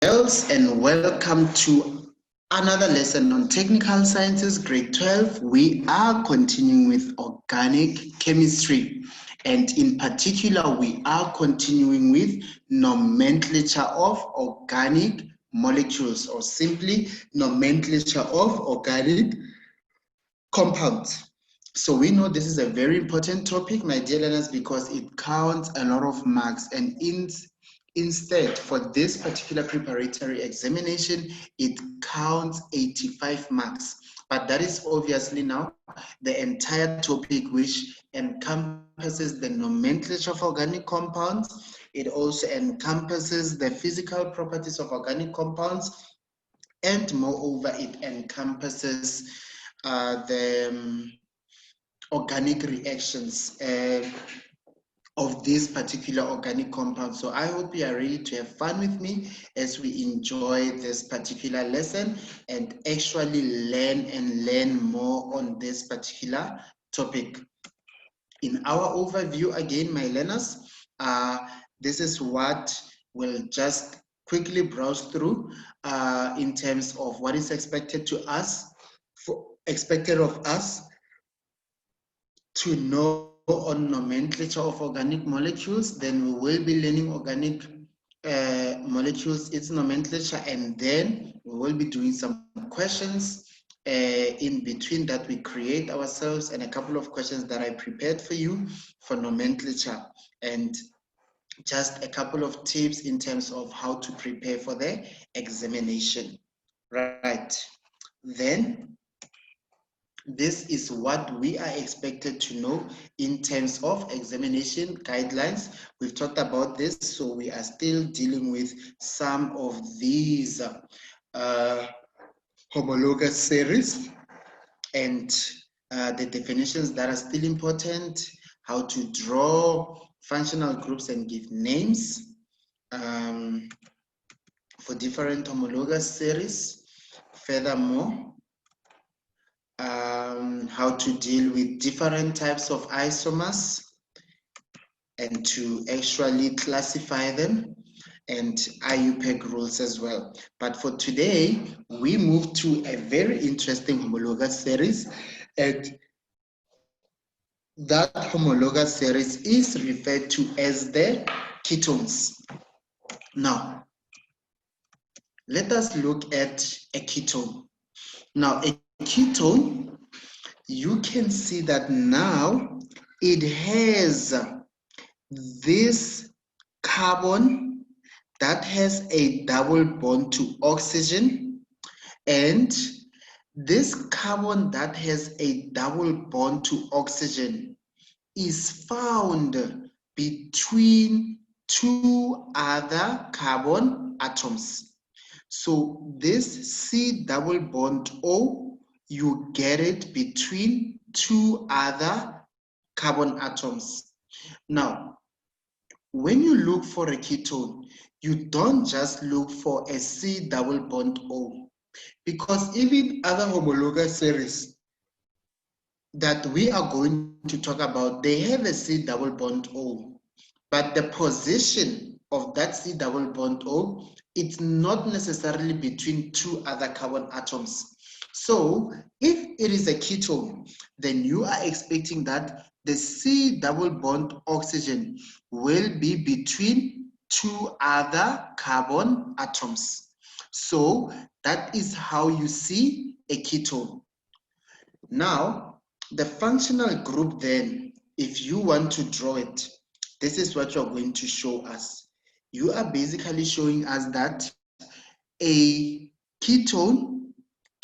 Girls, and welcome to another lesson on Technical Sciences, grade 12. We are continuing with organic chemistry, and in particular, we are continuing with nomenclature of organic molecules, or simply nomenclature of organic compounds. So we know this is a very important topic, my dear learners, because it counts a lot of marks, and instead, for this particular preparatory examination, it counts 85 marks. But that is obviously now the entire topic, which encompasses the nomenclature of organic compounds. It also encompasses the physical properties of organic compounds, and moreover, it encompasses the organic reactions of this particular organic compound. So I hope you are ready to have fun with me as we enjoy this particular lesson and actually learn more on this particular topic. In our overview, again, my learners, this is what we'll just quickly browse through in terms of what is expected of us to know on nomenclature of organic molecules. Then we will be learning organic molecules, its nomenclature, and then we will be doing some questions in between that we create ourselves, and a couple of questions that I prepared for you for nomenclature, and just a couple of tips in terms of how to prepare for the examination. Right. Then this is what we are expected to know in terms of examination guidelines. We've talked about this, so we are still dealing with some of these homologous series and the definitions that are still important, how to draw functional groups and give names for different homologous series. Furthermore, how to deal with different types of isomers and to actually classify them, and IUPAC rules as well. But for today, we move to a very interesting homologous series, and that homologous series is referred to as the ketones. Now, let us look at a ketone. Now, a ketone, you can see that now it has this carbon that has a double bond to oxygen, and this carbon that has a double bond to oxygen is found between two other carbon atoms. So this C double bond O, you get it between two other carbon atoms. Now, when you look for a ketone, you don't just look for a C double bond O, because even other homologous series that we are going to talk about, they have a C double bond O, but the position of that C double bond O, it's not necessarily between two other carbon atoms. So if it is a ketone, then you are expecting that the C double bond oxygen will be between two other carbon atoms. So that is how you see a ketone. Now, the functional group then, if you want to draw it, this is what you're going to show us. You are basically showing us that a ketone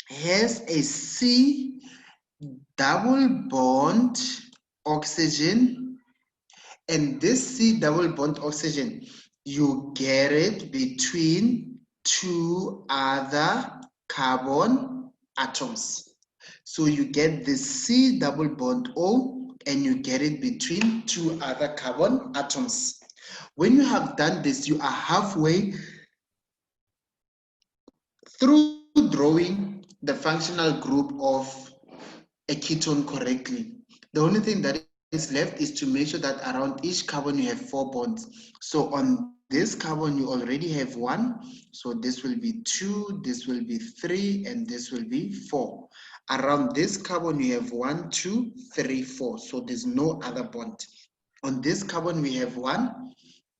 has a C double bond oxygen, and this C double bond oxygen, you get it between two other carbon atoms. So you get the C double bond O, and you get it between two other carbon atoms. When you have done this, you are halfway through drawing the functional group of a ketone correctly. The only thing that is left is to make sure that around each carbon you have 4 bonds. So on this carbon you already have 1, so this will be 2, this will be 3, and this will be 4. Around this carbon you have 1, 2, 3, 4, so there's no other bond. On this carbon we have 1,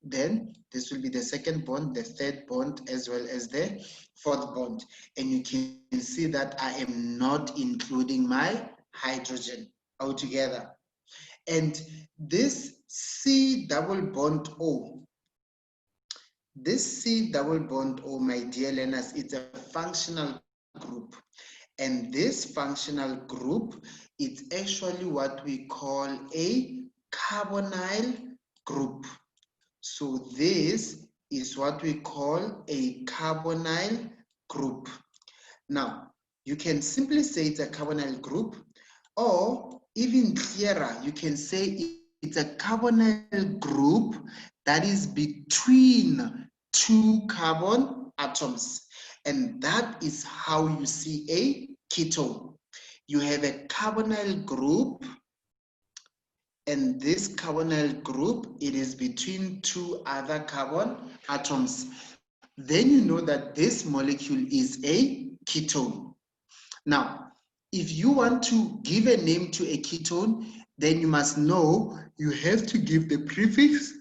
then this will be the second bond, the third bond, as well as the fourth bond. And you can see that I am not including my hydrogen altogether. And this C double bond O, this C double bond O, my dear learners, it's a functional group. And this functional group, it's actually what we call a carbonyl group. So this is what we call a carbonyl group. Now, you can simply say it's a carbonyl group, or even clearer, you can say it's a carbonyl group that is between 2 carbon atoms. And that is how you see a ketone. You have a carbonyl group, and this carbonyl group, it is between 2 other carbon atoms. Then you know that this molecule is a ketone. Now, if you want to give a name to a ketone, then you must know you have to give the prefix.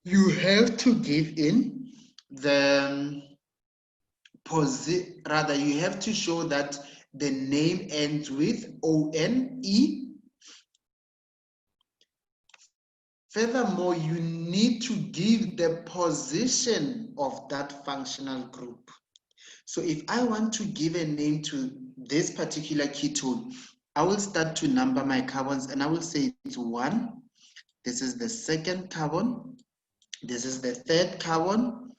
You have to give in the you have to show that the name ends with O-N-E. Furthermore, you need to give the position of that functional group. So if I want to give a name to this particular ketone, I will start to number my carbons and I will say it's 1. This is the second carbon. This is the third carbon.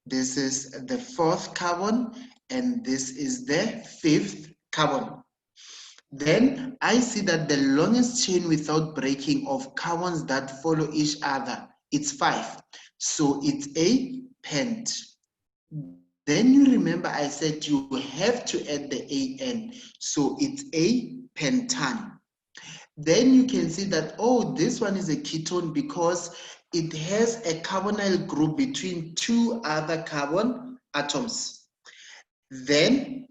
This is the fourth carbon. And this is the fifth carbon. Then I see that the longest chain without breaking of carbons that follow each other, it's 5. So it's a pent. Then you remember I said you have to add the AN. So it's a pentan. Then you can see that, oh, this one is a ketone because it has a carbonyl group between 2 other carbon atoms. Then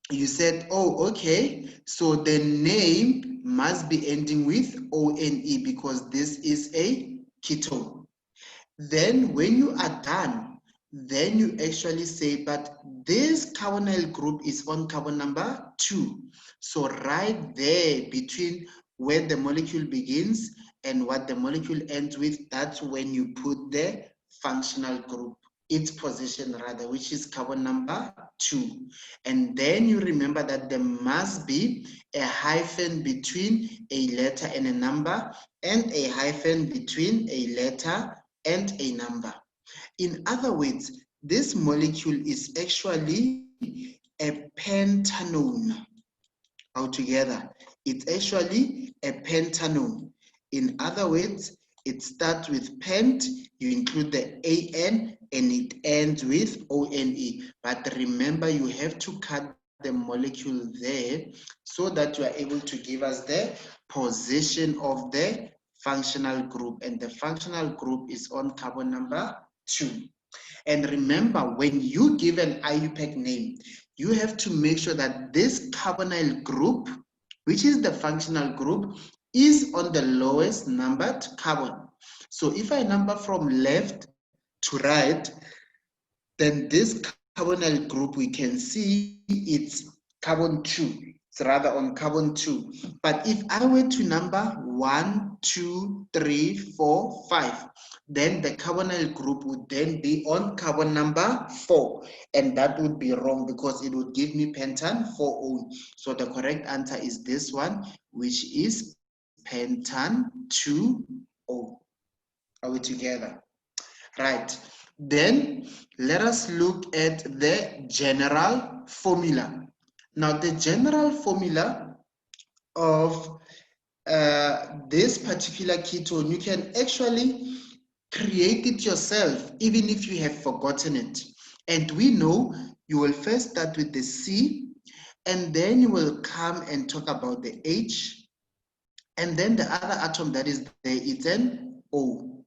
you said, oh, okay, so the name must be ending with O-N-E because this is a ketone. Then when you are done, then you actually say, but this carbonyl group is on carbon number 2. So right there between where the molecule begins and what the molecule ends with, that's when you put the functional group, its position rather, which is carbon number 2. And then you remember that there must be a hyphen between a letter and a number, and a hyphen between a letter and a number. In other words, this molecule is actually a pentanone altogether. It's actually a pentanone. In other words, it starts with pent, you include the AN, and it ends with ONE. But remember, you have to cut the molecule there so that you are able to give us the position of the functional group. And the functional group is on carbon number 2. And remember, when you give an IUPAC name, you have to make sure that this carbonyl group, which is the functional group, is on the lowest numbered carbon. So if I number from left to right, then this carbonyl group, we can see it's carbon 2. It's rather on carbon 2. But if I were to number 1, 2, 3, 4, 5, then the carbonyl group would then be on carbon number 4. And that would be wrong because it would give me pentan 4O. So the correct answer is this one, which is pentan 2O. Are we together? Right. Then let us look at the general formula. Now the general formula of this particular ketone, you can actually create it yourself even if you have forgotten it. And we know you will first start with the C, and then you will come and talk about the H, and then the other atom that is there, it's an O.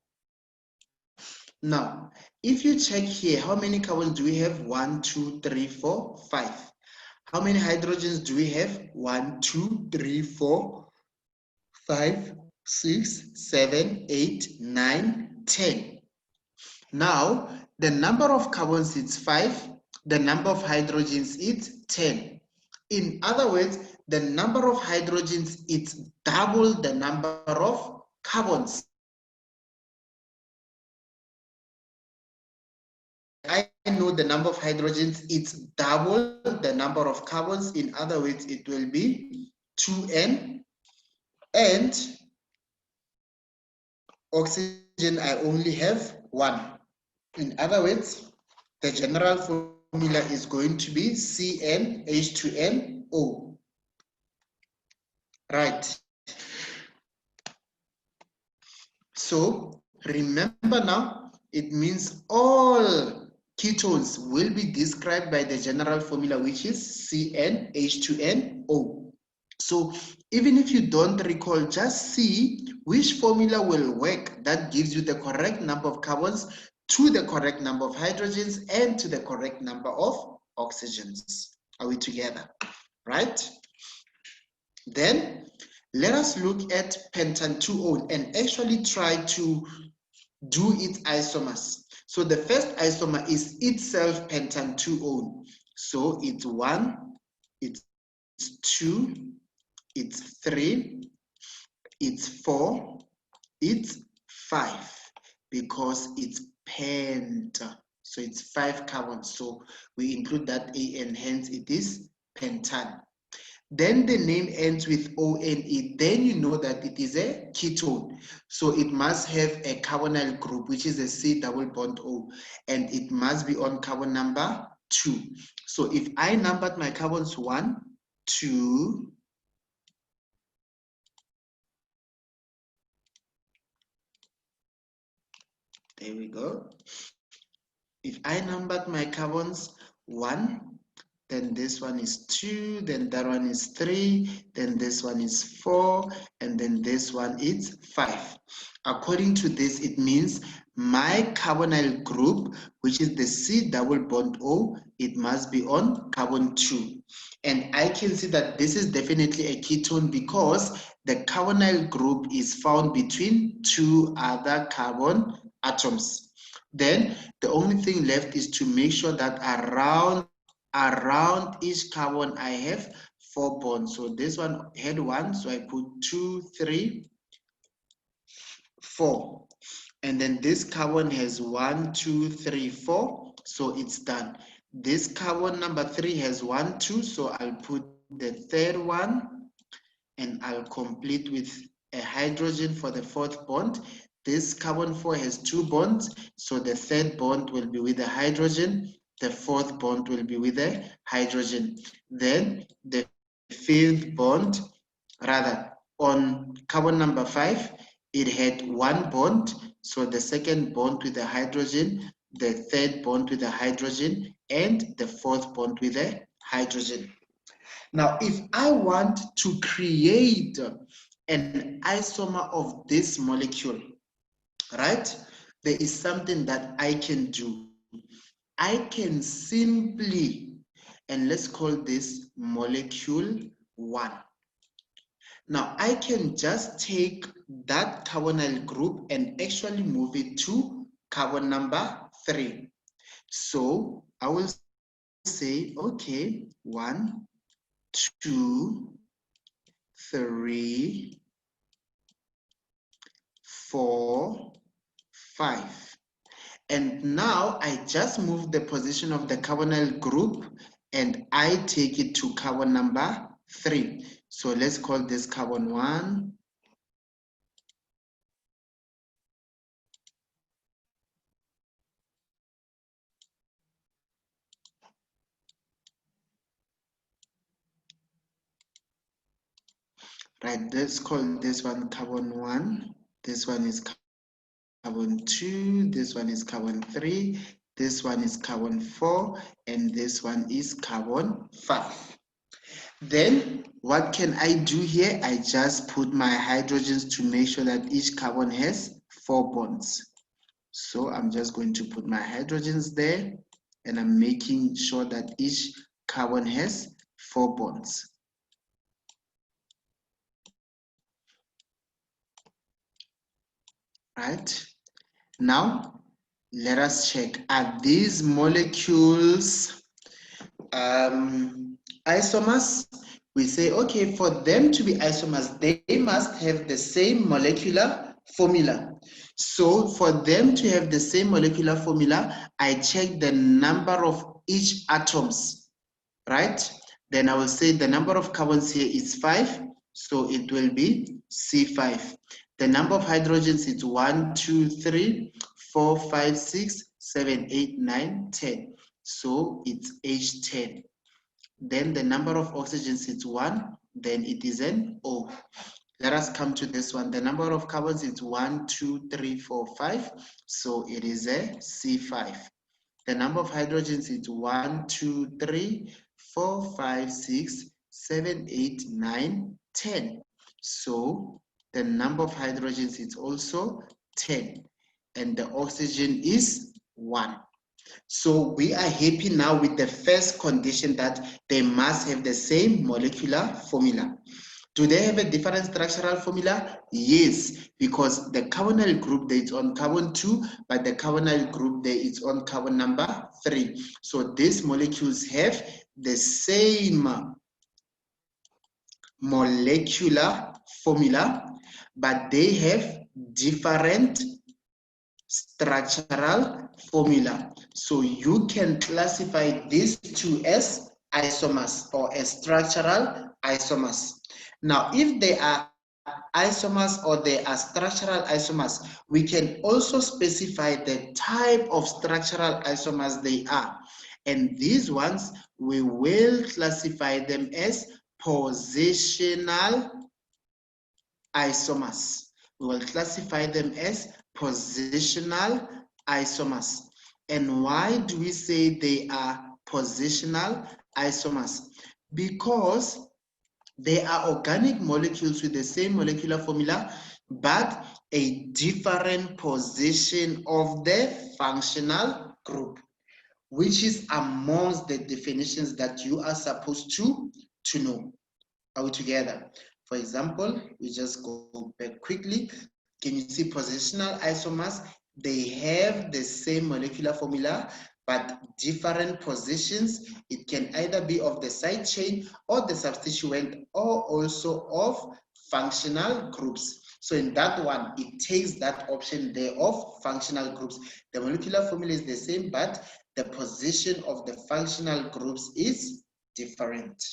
Now, if you check here, how many carbons do we have? 1, 2, 3, 4, 5. How many hydrogens do we have? 1, 2, 3, 4, 5, 6, 7, 8, 9, 10. Now, the number of carbons is 5, the number of hydrogens is 10. In other words, the number of hydrogens is double the number of carbons. I know the number of hydrogens, it's double the number of carbons. In other words, it will be 2n, and oxygen, I only have 1. In other words, the general formula is going to be CnH2nO. Right. So remember now, it means all ketones will be described by the general formula, which is CnH2nO. So even if you don't recall, just see which formula will work that gives you the correct number of carbons to the correct number of hydrogens and to the correct number of oxygens. Are we together? Right? Then let us look at pentan 2O and actually try to do its isomers. So the first isomer is itself pentan 2O. So it's 1, it's 2, it's 3, it's 4, it's 5, because it's pent. So it's 5 carbons. So we include that A, and hence it is pentan. Then the name ends with ONE, then you know that it is a ketone. So it must have a carbonyl group, which is a C double bond O, and it must be on carbon number 2. So if I numbered my carbons 1, 2, there we go. If I numbered my carbons 1, then this one is 2, then that one is 3, then this one is 4, and then this one is 5. According to this, it means my carbonyl group, which is the C double bond O, it must be on carbon 2. And I can see that this is definitely a ketone because the carbonyl group is found between 2 other carbon atoms. Then the only thing left is to make sure that around each carbon I have 4 bonds. So this one had 1, so I put 2, 3, 4. And then this carbon has 1, 2, 3, 4, so it's done. This carbon number 3 has 1, 2, so I'll put the third one and I'll complete with a hydrogen for the 4th bond. This carbon 4 has 2 bonds, so the third bond will be with the hydrogen, the 4th bond will be with the hydrogen. Then the 5th bond, rather on carbon number 5, it had 1 bond, so the 2nd bond with the hydrogen, the 3rd bond with the hydrogen, and the 4th bond with the hydrogen. Now, if I want to create an isomer of this molecule, right, there is something that I can do. I can simply, and let's call this molecule 1. Now, I can just take that carbonyl group and actually move it to carbon number 3. So I will say, okay, 1, 2, 3, 4, 5. And now I just move the position of the carbonyl group and I take it to carbon number 3. So let's call this carbon 1. Right, let's call this one carbon 1. This one is carbon 2. This one is carbon 3. This one is carbon 4. And this one is carbon 5. Then what can I do here? I just put my hydrogens to make sure that each carbon has 4 bonds. So I'm just going to put my hydrogens there, and I'm making sure that each carbon has 4 bonds. Right? Now, let us check. Are these molecules isomers? We say, okay, for them to be isomers, they must have the same molecular formula. So for them to have the same molecular formula, I check the number of each atoms, right? Then I will say the number of carbons here is 5, so it will be C5. The number of hydrogens is 1, 2, 3, 4, 5, 6, 7, 8, 9, 10. So it's H10. Then the number of oxygens is 1, then it is an O. Let us come to this one. The number of carbons is 1, 2, 3, 4, 5. So it is a C5. The number of hydrogens is 1, 2, 3, 4, 5, 6, 7, 8, 9, 10. So the number of hydrogens is also 10. And the oxygen is 1. So we are happy now with the first condition that they must have the same molecular formula. Do they have a different structural formula? Yes, because the carbonyl group there is on carbon 2, but the carbonyl group there is on carbon number 3. So these molecules have the same molecular formula, but they have different structural formula. So you can classify these two as isomers or as structural isomers. Now, if they are isomers or they are structural isomers, we can also specify the type of structural isomers they are. And these ones, we will classify them as positional isomers. We will classify them as positional isomers. And why do we say they are positional isomers? Because they are organic molecules with the same molecular formula, but a different position of the functional group, which is amongst the definitions that you are supposed to know. Are we together? For example, we just go back quickly. Can you see positional isomers? They have the same molecular formula, but different positions. It can either be of the side chain or the substituent, or also of functional groups. So in that one, it takes that option there of functional groups. The molecular formula is the same, but the position of the functional groups is different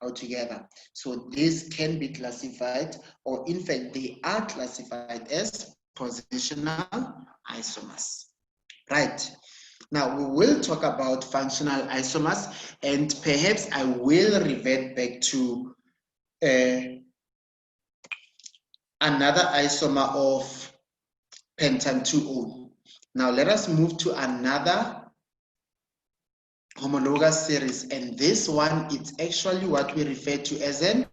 altogether. So this can be classified, or in fact, they are classified as positional isomers. Right. Now we will talk about functional isomers, and perhaps I will revert back to another isomer of pentan 2O. Now let us move to another homologous series, and this one is actually what we refer to as an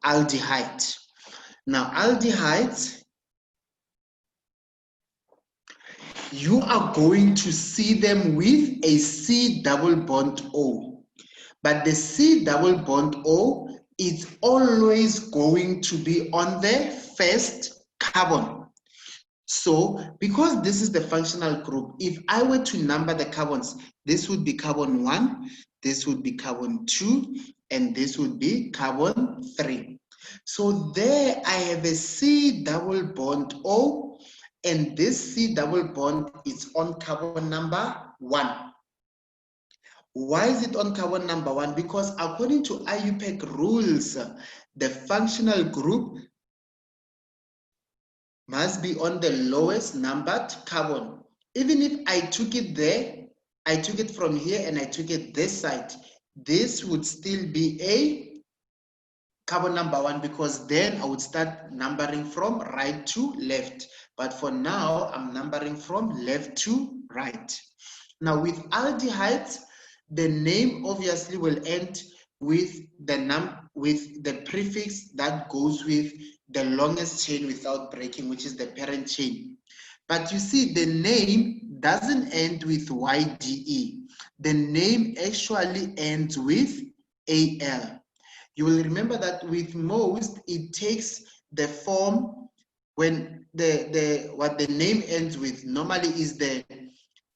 aldehyde. Now aldehydes, you are going to see them with a C double bond O, but the C double bond O is always going to be on the first carbon. So because this is the functional group, if I were to number the carbons, this would be carbon 1, this would be carbon 2, and this would be carbon 3. So there I have a C double bond O, and this C double bond is on carbon number 1. Why is it on carbon number 1? Because according to IUPAC rules, the functional group must be on the lowest numbered carbon. Even if I took it there, I took it from here and I took it this side, this would still be a carbon number 1, because then I would start numbering from right to left. But for now, I'm numbering from left to right. Now with aldehydes, the name obviously will end with the prefix that goes with the longest chain without breaking, which is the parent chain. But you see, the name doesn't end with YDE. The name actually ends with AL. You will remember that with most, it takes the form when what the name ends with normally is the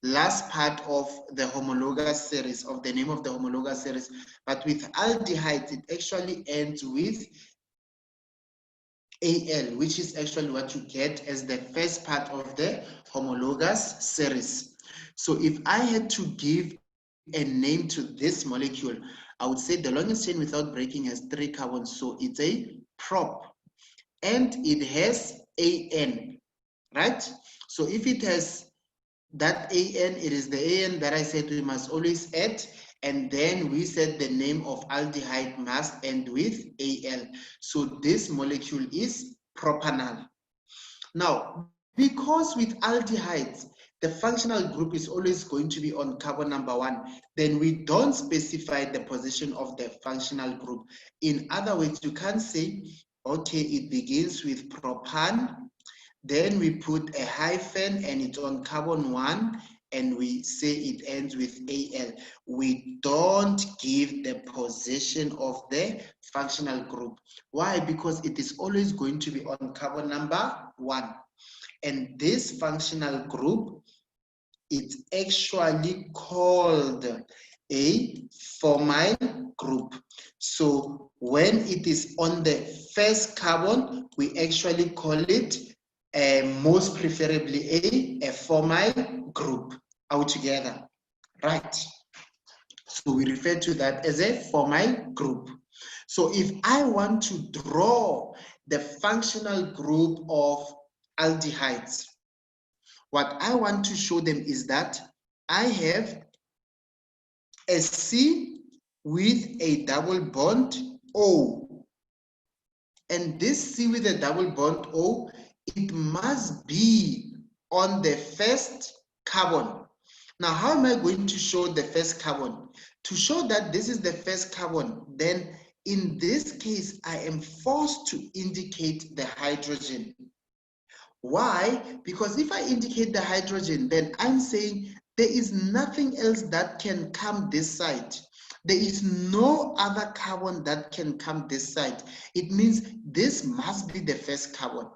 last part of the homologous series, of the name of the homologous series. But with aldehydes, it actually ends with AL, which is actually what you get as the first part of the homologous series. So if I had to give a name to this molecule, I would say the longest chain without breaking has 3 carbons. So it's a prop and it has AN, right? So if it has that AN, it is the AN that I said we must always add, and then we said the name of aldehyde must end with AL. So this molecule is propanol. Now, because with aldehydes, the functional group is always going to be on carbon number 1, then we don't specify the position of the functional group. In other words, you can't say, okay, it begins with propan, then we put a hyphen and it's on carbon 1, and we say it ends with AL. We don't give the position of the functional group. Why? Because it is always going to be on carbon number 1. And this functional group, it's actually called a formyl group. So when it is on the first carbon, we actually call it most preferably a formyl group altogether, right? So we refer to that as a formyl group. So if I want to draw the functional group of aldehydes, what I want to show them is that I have a C with a double bond O. And this C with a double bond O, it must be on the first carbon. Now, how am I going to show the first carbon? To show that this is the first carbon, then in this case, I am forced to indicate the hydrogen. Why? Because if I indicate the hydrogen, then I'm saying there is nothing else that can come this side. There is no other carbon that can come this side. It means this must be the first carbon.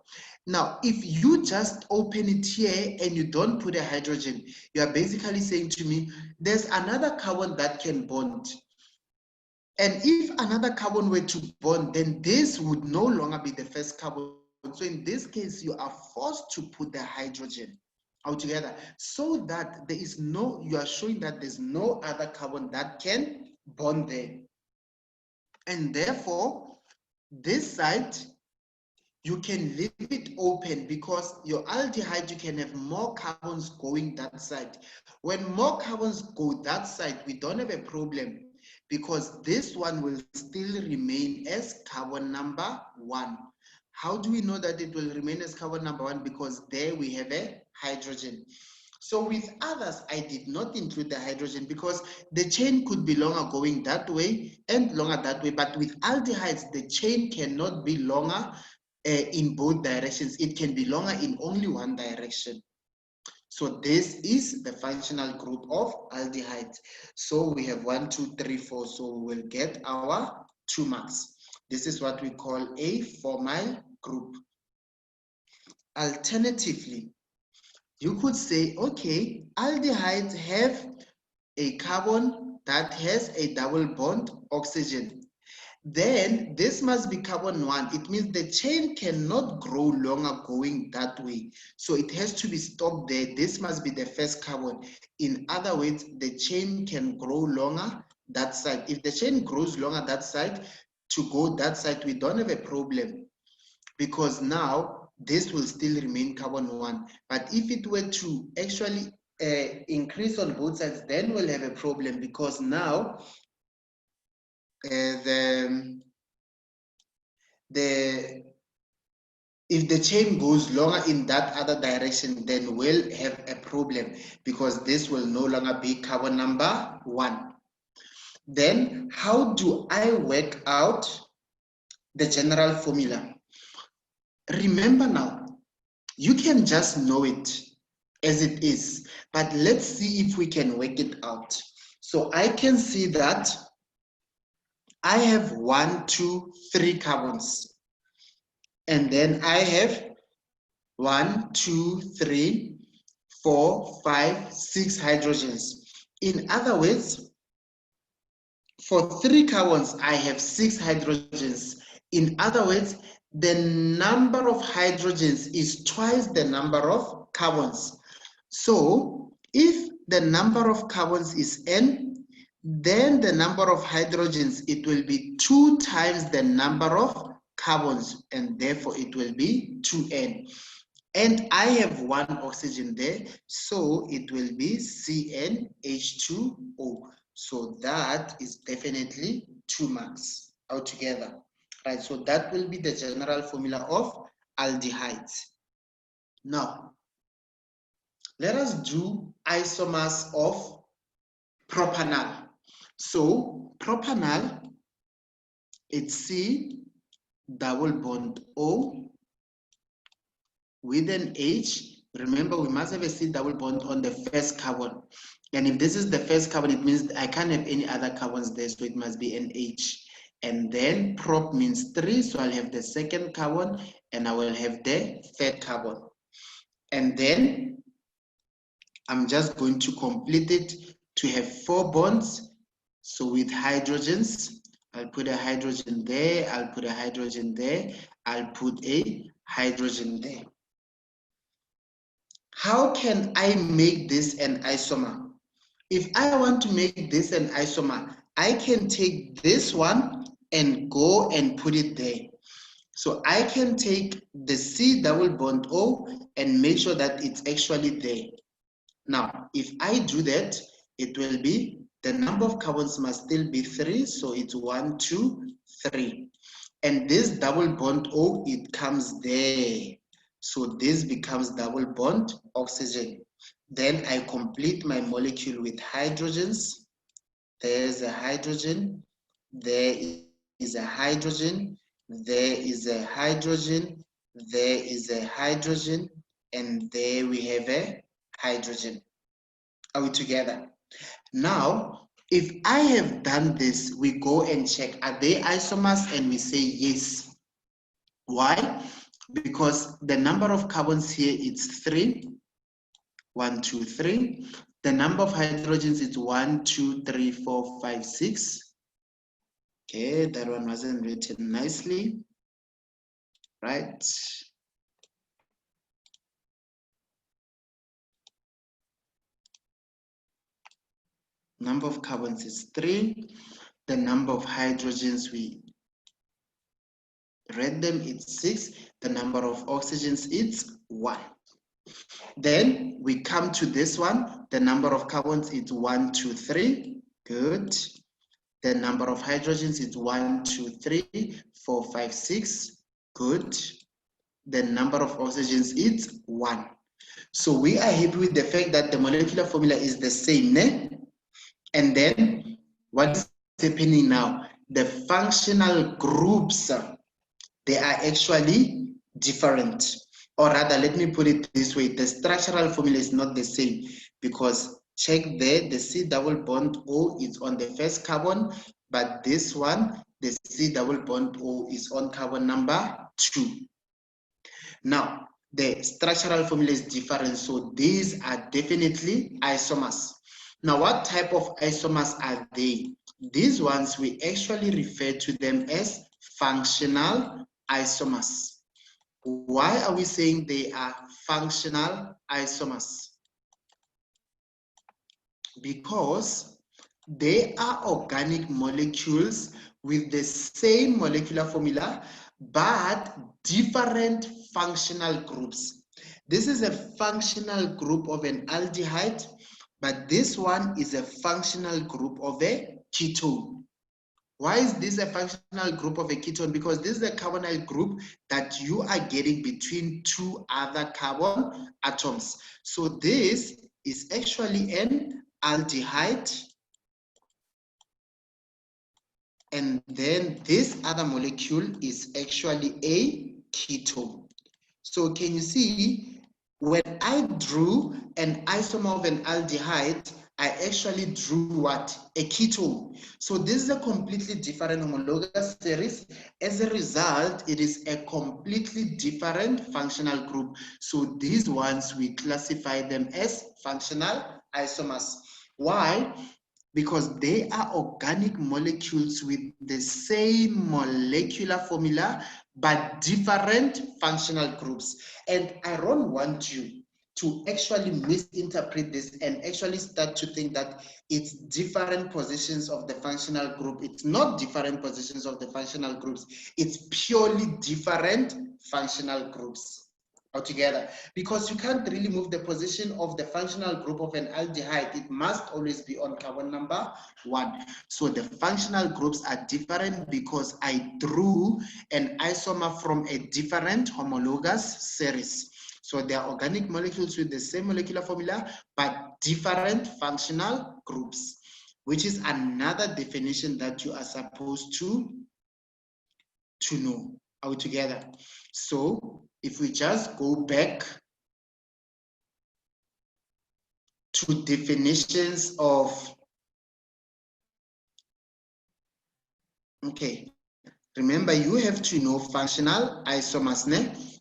Now, if you just open it here and you don't put a hydrogen, you are basically saying to me, there's another carbon that can bond. And if another carbon were to bond, then this would no longer be the first carbon. So in this case, you are forced to put the hydrogen altogether so that there is no, you are showing that there's no other carbon that can bond there. And therefore, this side, you can leave it open because your aldehyde, you can have more carbons going that side. When more carbons go that side, we don't have a problem because this one will still remain as carbon number 1. How do we know that it will remain as carbon number 1? Because there we have a hydrogen. So with others, I did not include the hydrogen because the chain could be longer going that way and longer that way. But with aldehydes, the chain cannot be longer in both directions. It can be longer in only one direction. So this is the functional group of aldehydes. So we have 1, 2, 3, 4. So we will get our 2 marks. This is what we call a formyl group. Alternatively, you could say, okay, aldehydes have a carbon that has a double bond oxygen. Then this must be carbon 1. It means the chain cannot grow longer going that way. So it has to be stopped there. This must be the first carbon. In other words, the chain can grow longer that side. If the chain grows longer that side, to go that side, we don't have a problem because now this will still remain carbon 1. But if it were to actually increase on both sides, then we'll have a problem because now if the chain goes longer in that other direction, then we'll have a problem because this will no longer be carbon number 1. Then how do I work out the general formula? Remember now, You can just know it as it is, but let's see if we can work it out. So I can see that I have 1, 2, 3 carbons, and then I have 1, 2, 3, 4, 5, 6 hydrogens. In other words, for 3 carbons, I have 6 hydrogens. In other words, the number of hydrogens is twice the number of carbons. So if the number of carbons is n, then the number of hydrogens, it will be 2 times the number of carbons, and therefore it will be 2n. And I have 1 oxygen there, so it will be CnH2O. So that is definitely 2 marks altogether. Right, so that will be the general formula of aldehydes. Now, let us do isomers of propanol. So propanol, it's C double bond O with an H. Remember, we must have a C double bond on the first carbon. And if this is the first carbon, it means I can't have any other carbons there, so it must be an H. And then prop means 3, so I'll have the second carbon, and I will have the third carbon. And then I'm just going to complete it to have 4 bonds. So with hydrogens, I'll put a hydrogen there, I'll put a hydrogen there, I'll put a hydrogen there. How can I make this an isomer? If I want to make this an isomer, I can take this one and go and put it there. So I can take the C double bond O and make sure that it's actually there. Now, if I do that, it will be, the number of carbons must still be 3, so it's 1, 2, 3. And this double bond O, it comes there. So this becomes double bond oxygen. Then I complete my molecule with hydrogens. There's a hydrogen, there is a hydrogen, there is a hydrogen, there is a hydrogen, and there we have a hydrogen. Are we together? Now, if I have done this, we go and check, are they isomers? And we say yes. Why? Because the number of carbons here is 3. 1, 2, 3. The number of hydrogens is 1, 2, 3, 4, 5, 6. Okay, that one wasn't written nicely. Right? Number of carbons is 3. The number of hydrogens, we read them, it's 6. The number of oxygens, it's 1. Then we come to this one. The number of carbons is 1, 2, 3. Good. The number of hydrogens is 1, 2, 3, 4, 5, 6. Good. The number of oxygens is 1. So we are happy with the fact that the molecular formula is the same. Ne? And then what is happening now? The functional groups, they are actually different. Or rather, let me put it this way, the structural formula is not the same, because check there, the C double bond O is on the first carbon, but this one, the C double bond O is on carbon number 2. Now, the structural formula is different, so these are definitely isomers. Now, what type of isomers are they? These ones, we actually refer to them as functional isomers. Why are we saying they are functional isomers? Because they are organic molecules with the same molecular formula, but different functional groups. This is a functional group of an aldehyde, but this one is a functional group of a ketone. Why is this a functional group of a ketone? Because this is a carbonyl group that you are getting between 2 other carbon atoms. So this is actually an aldehyde. And then this other molecule is actually a ketone. So can you see, when I drew an isomer of an aldehyde, I actually drew what? A ketone. So this is a completely different homologous series. As a result, it is a completely different functional group. So these ones, we classify them as functional isomers. Why? Because they are organic molecules with the same molecular formula, but different functional groups. And I don't want you to actually misinterpret this and actually start to think that it's different positions of the functional group. It's not different positions of the functional groups. It's purely different functional groups altogether, because you can't really move the position of the functional group of an aldehyde. It must always be on carbon number 1. So the functional groups are different because I drew an isomer from a different homologous series. So they are organic molecules with the same molecular formula, but different functional groups, which is another definition that you are supposed to know altogether. So if we just go back to definitions of, okay, remember you have to know functional isomers,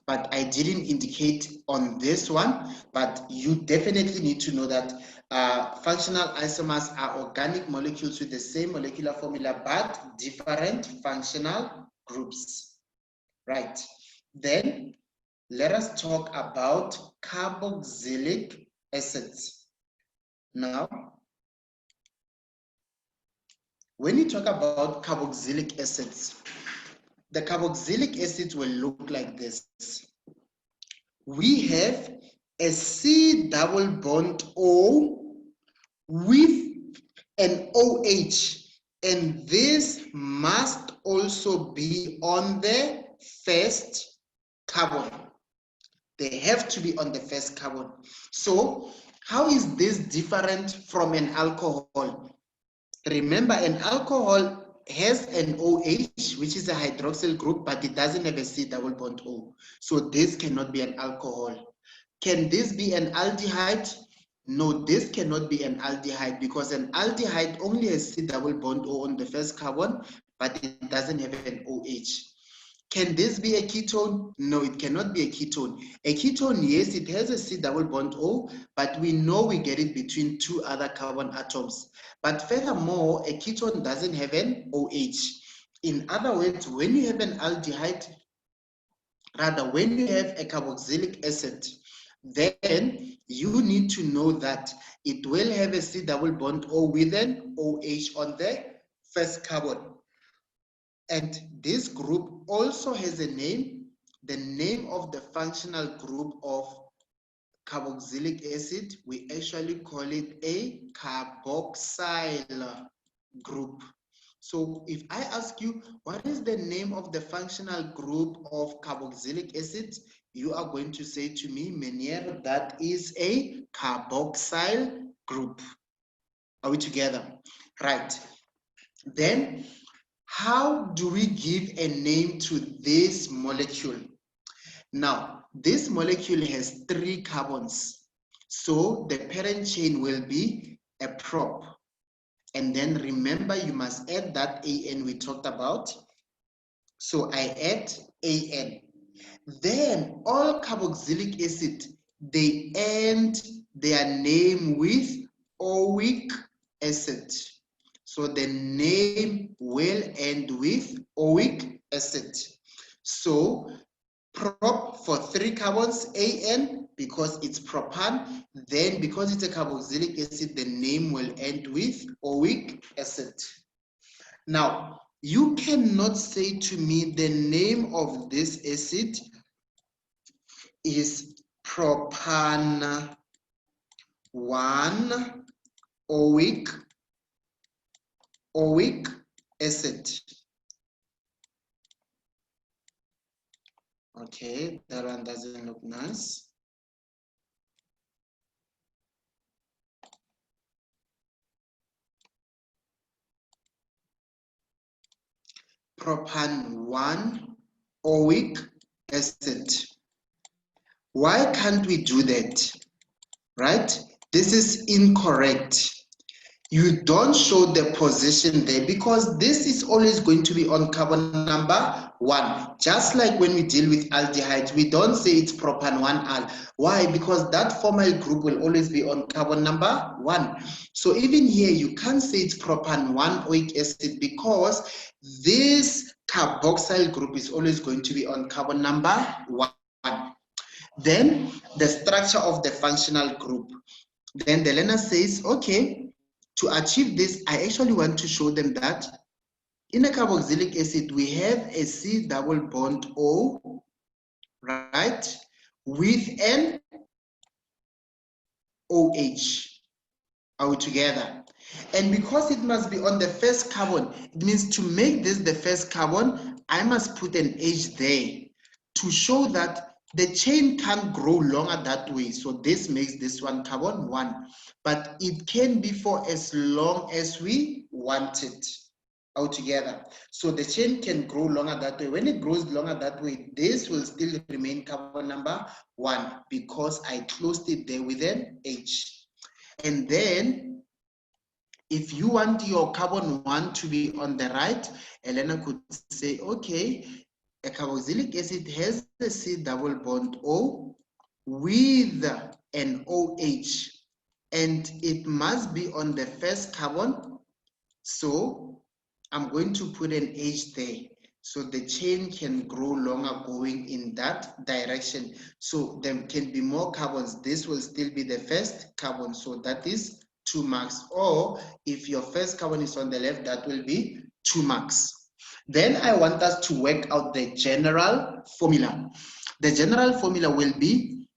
but I didn't indicate on this one, but you definitely need to know that functional isomers are organic molecules with the same molecular formula, but different functional groups, right? Then let us talk about carboxylic acids. Now, when you talk about carboxylic acids, the carboxylic acids will look like this. We have a C double bond O with an OH, and this must also be on the first carbon. They have to be on the first carbon. So how is this different from an alcohol? Remember, an alcohol has an OH, which is a hydroxyl group, but it doesn't have a C double bond O. So this cannot be an alcohol. Can this be an aldehyde? No, this cannot be an aldehyde, because an aldehyde only has C double bond O on the first carbon, but it doesn't have an OH. Can this be a ketone? No, it cannot be a ketone. A ketone, yes, it has a C double bond O, but we know we get it between two other carbon atoms. But furthermore, a ketone doesn't have an OH. In other words, when you have an aldehyde, rather when you have a carboxylic acid, then you need to know that it will have a C double bond O with an OH on the first carbon. And this group also has a name. The name of the functional group of carboxylic acid, we actually call it a carboxyl group. So if I ask you, what is the name of the functional group of carboxylic acid? You are going to say to me, Menier, that is a carboxyl group. Are we together? Right. Then, how do we give a name to this molecule? Now, this molecule has 3 carbons. So the parent chain will be a prop. And then remember, you must add that AN we talked about. So I add AN. Then all carboxylic acid, they end their name with oic acid. So the name will end with oic acid. So prop for 3 carbons, AN, because it's propan. Then because it's a carboxylic acid, the name will end with oic acid. Now, you cannot say to me the name of this acid is propan 1 oic acid. Okay, that one doesn't look nice. Propan 1 oic acid. Why can't we do that? Right? This is incorrect. You don't show the position there because this is always going to be on carbon number 1. Just like when we deal with aldehydes, we don't say it's propan 1-al. Why? Because that formal group will always be on carbon number 1. So even here, you can't say it's propan 1-oic acid because this carboxyl group is always going to be on carbon number 1. Then the structure of the functional group. Then the learner says, okay, to achieve this, I actually want to show them that in a carboxylic acid, we have a C double bond O, right, with an OH out together. And because it must be on the first carbon, it means to make this the first carbon, I must put an H there to show that the chain can't grow longer that way. So this makes this one carbon 1. But it can be for as long as we want it altogether. So the chain can grow longer that way. When it grows longer that way, this will still remain carbon number 1 because I closed it there with an H. And then if you want your carbon 1 to be on the right, Elena could say, okay, a carboxylic acid has a C double bond O with an OH, and it must be on the first carbon. So I'm going to put an H there. So the chain can grow longer going in that direction. So there can be more carbons. This will still be the first carbon. So that is 2 marks. Or if your first carbon is on the left, that will be 2 marks. Then I want us to work out the general formula. The general formula will be,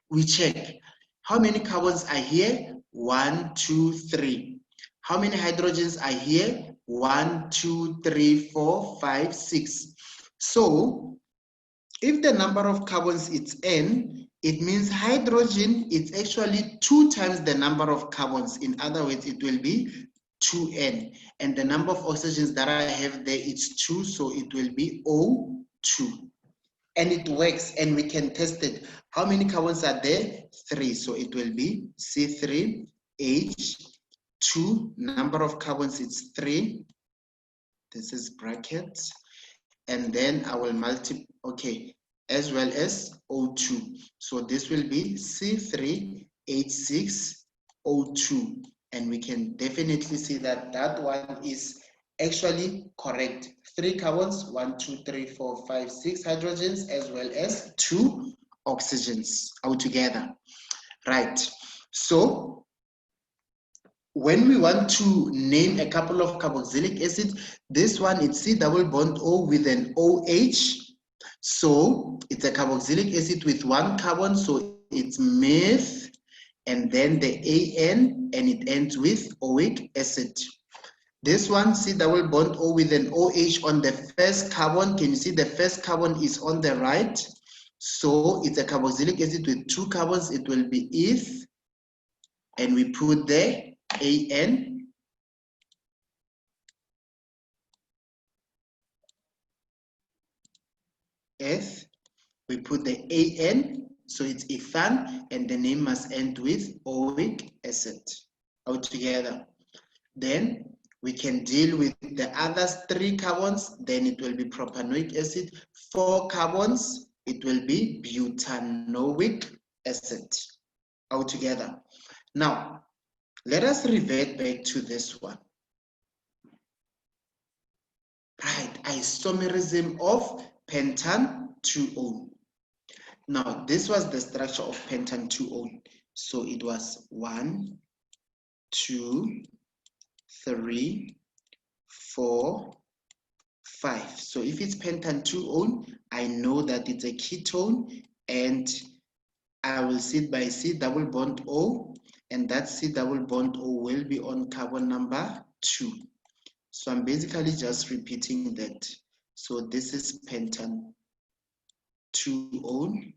we check how many carbons are here? 1, 2, 3. How many hydrogens are here? 1, 2, 3, 4, 5, 6. So if the number of carbons is n, it means hydrogen is actually 2 times the number of carbons. In other words, it will be 2n. And the number of oxygens that I have there is 2, so it will be O2. And it works, and we can test it. How many carbons are there? 3. So it will be C3H2. Number of carbons is 3. This is brackets. And then I will multiply, okay, as well as O2. So this will be C3H6O2. And we can definitely see that that one is actually correct. 3 carbons, 1, 2, 3, 4, 5, 6 hydrogens, as well as 2 oxygens altogether. Right. So when we want to name a couple of carboxylic acids, this one is C double bond O with an OH. So it's a carboxylic acid with 1 carbon, so it's meth, and then the AN, and it ends with oic acid. This one, C double bond O with an OH on the first carbon. Can you see the first carbon is on the right? So it's a carboxylic acid with 2 carbons. It will be eth, and we put the AN. Eth, we put the AN, so it's ethan, and the name must end with oic acid altogether. Then we can deal with the other 3 carbons, then it will be propanoic acid. 4 carbons, it will be butanoic acid altogether. Now, let us revert back to this one. Right, isomerism of pentan 2O. Now, this was the structure of pentan 2O. So it was 1, 2, 3, 4, 5. So if it's pentan 2O, I know that it's a ketone, and I will sit by C double bond O, and that C double bond O will be on carbon number 2. So I'm basically just repeating that. So this is pentan 2O.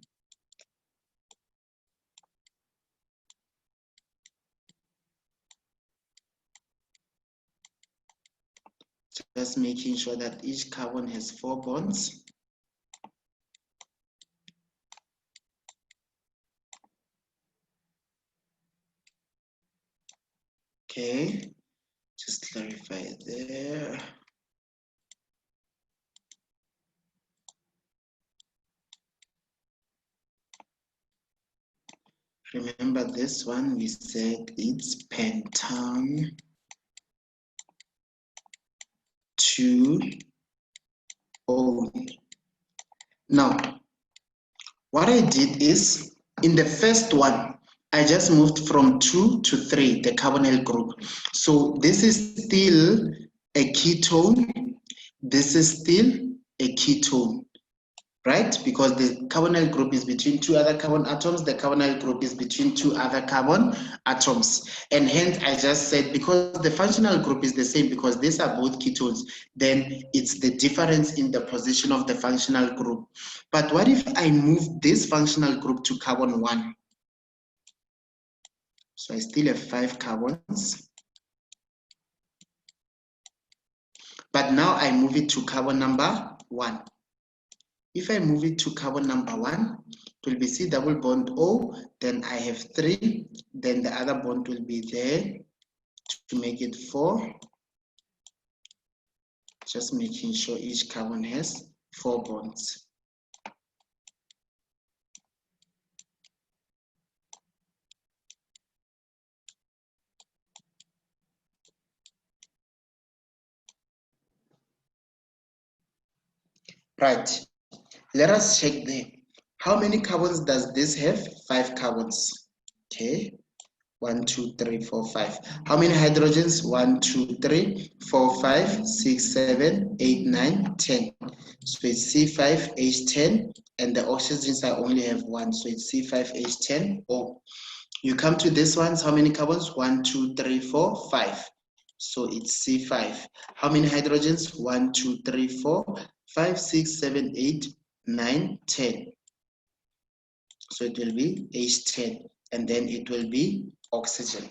Just making sure that each carbon has 4 bonds. Okay, just clarify there. Remember this one, we said it's pentan 2O. Now, what I did is, in the first one, I just moved from 2 to 3, the carbonyl group. So this is still a ketone. This is still a ketone, right? Because the carbonyl group is between two other carbon atoms, the carbonyl group is between two other carbon atoms. And hence I just said, because the functional group is the same, because these are both ketones, then it's the difference in the position of the functional group. But what if I move this functional group to carbon 1? So I still have 5 carbons. But now I move it to carbon number 1. If I move it to carbon number 1, it will be C double bond O, then I have 3, then the other bond will be there to make it 4. Just making sure each carbon has 4 bonds. Right, let us check there. How many carbons does this have? 5 carbons. Okay, 1, 2, 3, 4, 5. How many hydrogens? 1, 2, 3, 4, 5, 6, 7, 8, 9, 10. So it's C5H10, and the oxygens I only have 1, so it's C5H10O. You come to this ones, how many carbons? 1, 2, 3, 4, 5. So it's C5. How many hydrogens? 1, 2, 3, 4, 5, 6, 7, 8, 9, 10. So it will be H10, and then it will be oxygen.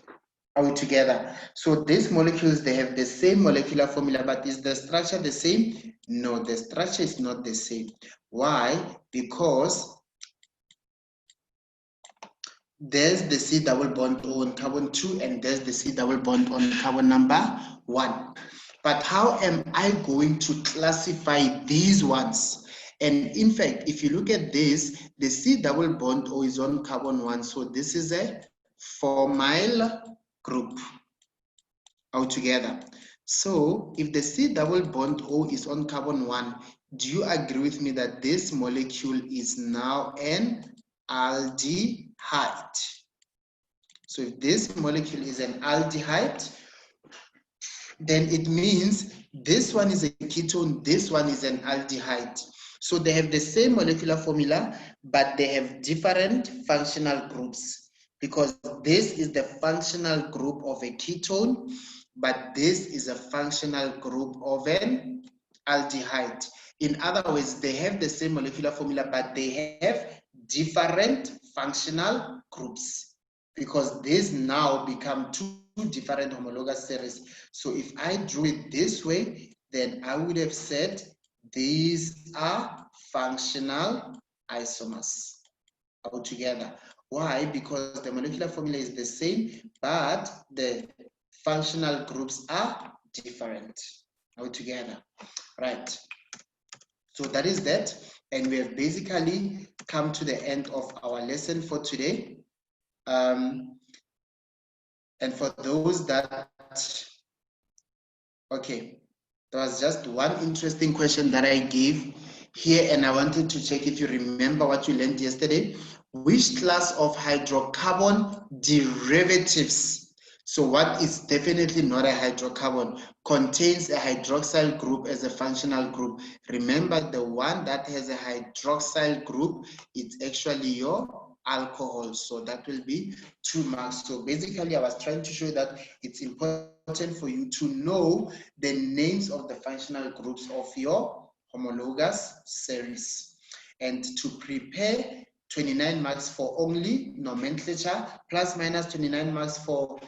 Are we together? So these molecules, they have the same molecular formula, but is the structure the same? No, the structure is not the same. Why? Because there's the C double bond on carbon 2, and there's the C double bond on carbon number 1. But how am I going to classify these ones? And in fact, if you look at this, the C double bond O is on carbon 1, so this is a formyl group altogether. So if the C double bond O is on carbon 1, do you agree with me that this molecule is now an aldehyde? So if this molecule is an aldehyde, then it means this one is a ketone, this one is an aldehyde. So they have the same molecular formula, but they have different functional groups, because this is the functional group of a ketone, but this is a functional group of an aldehyde. In other words, they have the same molecular formula, but they have different functional groups, because these now become two different homologous series. So if I drew it this way, then I would have said these are functional isomers altogether. Why? Because the molecular formula is the same, but the functional groups are different altogether. Right. So that is that. And we have basically come to the end of our lesson for today. And for those that, okay, there was just one interesting question that I gave here, and I wanted to check if you remember what you learned yesterday. Which class of hydrocarbon derivatives, so what is definitely not a hydrocarbon, contains a hydroxyl group as a functional group? Remember, the one that has a hydroxyl group, it's actually your alcohol, so that will be 2 marks. So basically I was trying to show that it's important for you to know the names of the functional groups of your homologous series, and to prepare 29 marks for only nomenclature, plus minus 29 marks for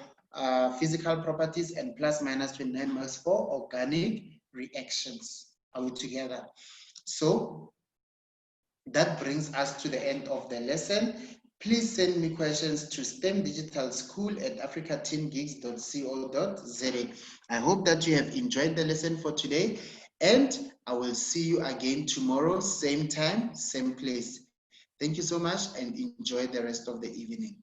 physical properties, and plus minus 29 marks for organic reactions. Are we together? So that brings us to the end of the lesson. Please send me questions to stemdigitalschool@africateamgeeks.co.za. I hope that you have enjoyed the lesson for today, and I will see you again tomorrow, same time, same place. Thank you so much, and enjoy the rest of the evening.